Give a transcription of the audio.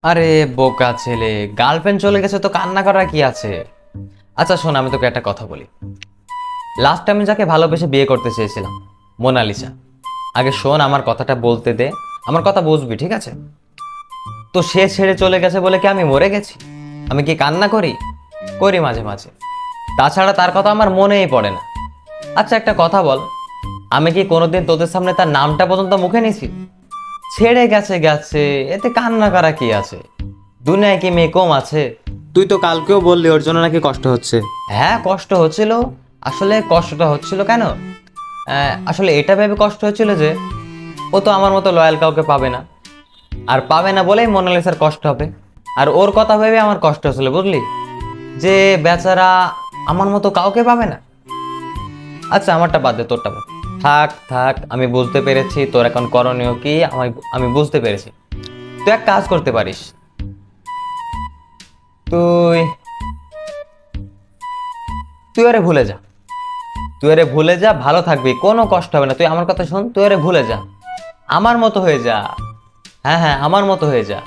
আরে বোকা ছেলে, গার্লফ্রেন্ড চলে গেছে তো কান্না করার কি আছে? আচ্ছা শোন, আমি তোকে একটা কথা বলি। লাস্ট টাইম যাকে ভালোবেসে বিয়ে করতে চেয়েছিলাম, মোনালিসা। আগে শোন, আমার কথাটা বলতে দে, আমার কথা বুঝবি, ঠিক আছে? তো সে ছেড়ে চলে গেছে বলে কি আমি মরে গেছি? আমি কি কান্না করি? করি মাঝে মাঝে। তাছাড়া তার কথা আমার মনেই পড়ে না। আচ্ছা একটা কথা বল, আমি কি কোনোদিন তোদের সামনে তার নামটা পর্যন্ত মুখে নিছি? ছেড়ে গেছে গেছে, এতে কান্না করা কি আছে? দুনিয়ায় কি মেয়ে কম আছে? তুই তো কালকেও বললি ওর জন্য নাকি কষ্ট হচ্ছে। হ্যাঁ কষ্ট হচ্ছিল। আসলে কষ্টটা হচ্ছিল কেন? আসলে এটা ভেবে কষ্ট হচ্ছিল যে ও তো আমার মতো লয়াল কাউকে পাবে না, আর পাবে না বলেই মোনালিসার কষ্ট হবে। আর ওর কথা ভেবে আমার কষ্ট হচ্ছিল, বুঝলি, যে বেচারা আমার মতো কাউকে পাবে না। আচ্ছা আমারটা বাদ দে, তোরটা বাদ। থাক থাক, আমি বুঝতে পেরেছি তোর এখন করণীয় কি, আমি আমি বুঝতে পেরেছি। তুই এক কাজ করতে পারিস। তুই তুই আরে ভুলে যা। তুই আরে ভুলে যা, ভালো থাকবি, কোনো কষ্ট হবে না। তুই আমার কথা শোন, তুই আরে ভুলে যা, আমার মতো হয়ে যা। হ্যাঁ হ্যাঁ, আমার মতো হয়ে যা।